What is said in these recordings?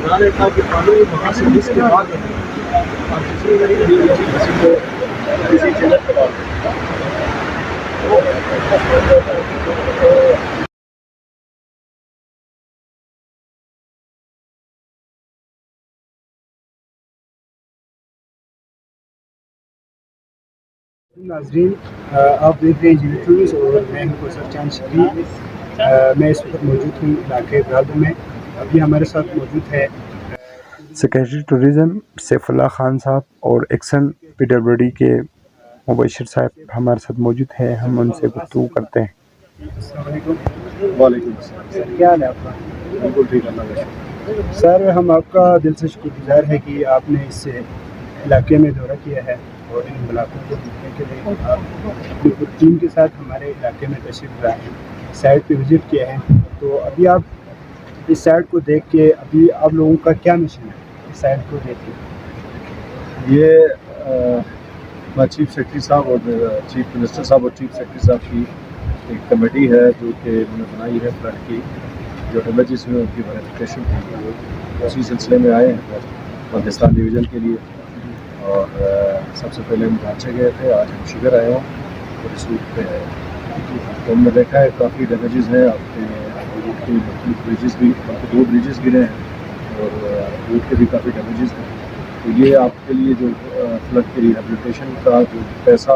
بنانے کا کہ قانونی وہاں سے لسٹ کے بعد اور کسی کو کسی چیز کے بعد ناظرین، آپ دیکھ رہے ہیں جی ٹوریز اور میں ہوں کوثر چاند شبیر۔ میں اس وقت موجود ہوں علاقے برادر میں۔ ابھی ہمارے ساتھ موجود ہے سیکریٹری ٹوریزم سیف اللہ خان صاحب اور ایکسن پیٹر بڑی کے مبشر صاحب ہمارے ساتھ موجود ہیں۔ ہم ان سے گفتگو کرتے ہیں۔ السلام علیکم۔ وعلیکم السلام سر، کیا حال ہے آپ کا؟ بالکل ٹھیک، اللہ کا شکر۔ سر، ہم آپ کا دل سے شکر گزار ہے کہ آپ نے اس علاقے میں دورہ کیا ہے اور ان علاقوں کو دیکھنے کے لیے آپ اپنی پوری ٹیم کے ساتھ ہمارے علاقے میں تشریف لائے ہیں، سائٹ پہ وزٹ کیا ہے۔ تو ابھی آپ اس سائٹ کو دیکھ کے ابھی آپ لوگوں کا کیا مشن ہے اس سائٹ کو دیکھ کے؟ یہ چیف سیکرٹری صاحب اور چیف منسٹر صاحب اور چیف سیکرٹری صاحب کی ایک کمیٹی ہے جو کہ انہوں نے بنائی ہے فلڈ کی، جو ڈیمیجز ہوئے ان کی ویریفیکیشن کی، اسی سلسلے میں آئے ہیں پاکستان ڈویژن کے لیے۔ اور سب سے پہلے ہم رانچے گئے تھے، آج ہم شگر آئے ہوں اور اس روٹ پہ آئے ہیں۔ تو ہم نے دیکھا ہے کافی ڈیمیجز ہیں، اپنے روٹ کے مختلف بریجز بھی، 2 بریجز گرے ہیں اور روٹ کے بھی کافی ڈیمیجز ہیں۔ تو یہ آپ کے لیے جو فلڈ کی ریہیبلیٹیشن کا جو پیسہ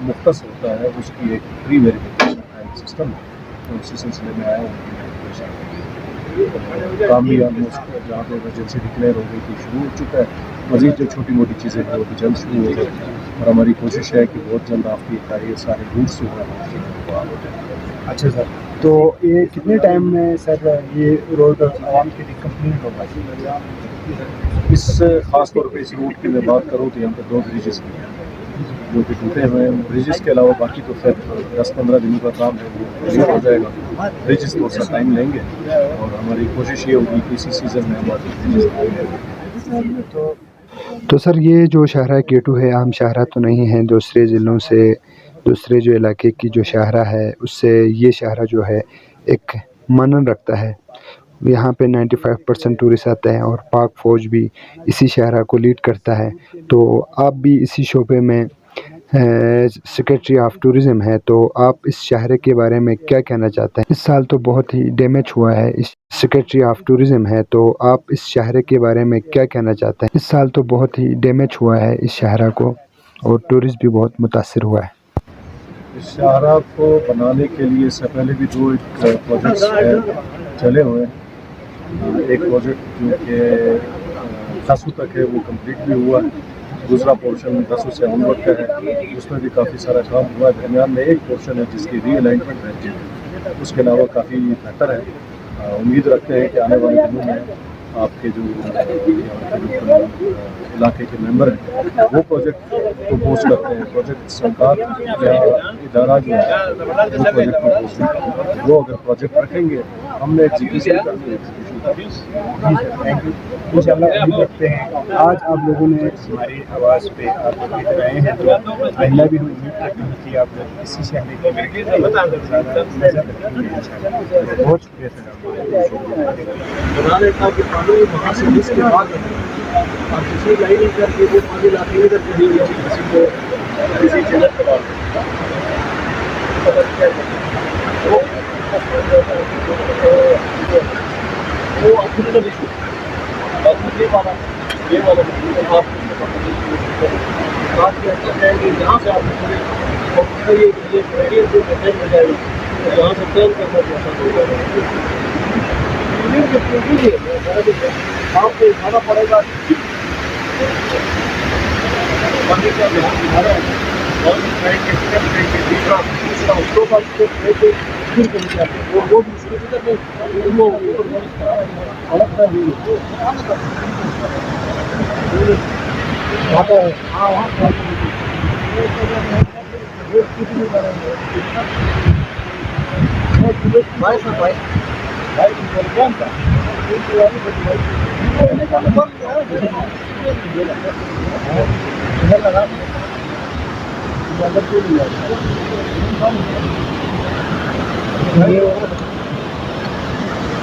مختص ہوتا ہے اس کی ایک پری ویریفیکیشن سسٹم ہے، تو اسی سلسلے میں آیا ہوں۔ کام بھی آلموسٹ جہاں پہ ایمرجنسی ڈکلیئر ہو گئی تھی شروع ہو چکا ہے، مزید جو چھوٹی موٹی چیزیں ہیں وہ بھی جلد شروع ہو جائیں، اور ہماری کوشش ہے کہ بہت جلد آپ کی یہ سارے روٹس جو ہیں وہ آ جائیں۔ اچھا سر، تو یہ کتنے ٹائم میں سر یہ روڈ عوام کے لیے کمپلیٹ ہوگا؟ اس خاص طور پہ اس روٹ کی میں بات کروں تو یہاں پہ 2 بریجز ہیں جو کہ ٹوٹے ہوئے ہیں۔ بریجز کے علاوہ باقی تو پھر 10-15 دنوں کا کام ہے، وہ کلیئر ہو جائے گا۔ بریجز تھوڑا سا ٹائم لیں گے اور ہماری کوشش یہ ہوگی کہ اسی سیزن میں ہمارے بریجز تو سر یہ جو شاہراہ کیٹو ہے عام شاہراہ تو نہیں ہے، دوسرے ضلعوں سے، دوسرے جو علاقے کی جو شاہراہ ہے اس سے یہ شاہراہ جو ہے ایک مانن رکھتا ہے۔ یہاں پہ 95% ٹورسٹ آتے ہیں اور پاک فوج بھی اسی شاہراہ کو لیڈ کرتا ہے۔ تو آپ بھی اسی شعبے میں سیکریٹری آف ٹورزم ہے، تو آپ اس شاہراہ کے بارے میں کیا کہنا چاہتے ہیں؟ اس سال تو بہت ہی ڈیمیج ہوا ہے۔ اس سیکریٹری آف ٹورزم ہے، تو آپ اس شاہراہ کے بارے میں کیا کہنا چاہتے ہیں؟ اس سال تو بہت ہی ڈیمیج ہوا ہے اس شاہراہ کو اور ٹورسٹ بھی بہت متاثر ہوا ہے۔ اس شاہراہ کو بنانے کے لیے اس سے پہلے بھی 2 پروجیکٹس چلے ہوئے ہیں۔ ایک پروجیکٹ جو کہ دسو تک ہے وہ کمپلیٹ بھی ہوا ہے، دوسرا پورشن 10 سے آنورڈ کا ہے، اس میں بھی کافی سارا کام ہوا ہے۔ درمیان میں ایک پورشن ہے جس کی ری الائنمنٹ ہے، اس کے علاوہ کافی بہتر ہے۔ امید رکھتے ہیں کہ آنے والے دنوں میں آپ کے جو علاقے کے ممبر ہیں وہ پروجیکٹ پرپوز کرتے ہیں، پروجیکٹ سرکار یا ادارہ جو ہے وہ پروجیکٹ پرپوز کرتے ہیں، وہ اگر پروجیکٹ رکھیں گے ہم نے ایگزیکیوشن کرنی ہے۔ تھینک یو، انشاءاللہ امید رکھتے ہیں۔ آج آپ لوگوں نے ہماری آواز پہ آپ لوگ ادھر آئے ہیں تو آئندہ بھی ہم امید کرتے ہیں کہ آپ لوگ اسی شہر کے لیے زیادہ نظر رکھیں گے انشاءاللہ۔ بہت شکریہ سر۔ بنانے کا کہ قانونی وہاں سے لسٹ کے بعد اور کسی لائن کر کے وہ پانی لاتے ہیں کر کے کسی کو کسی چیز کے بعد وہ اپنے یہ والا بات کیا کرتے ہیں کہ جہاں سے آپ یہ جو میسج ہو جائے گا یہاں سے ٹرین کرنا آسان ہو جائے گا۔ آپ کو اٹھانا پڑے گا پانی کا دھیان ہے اور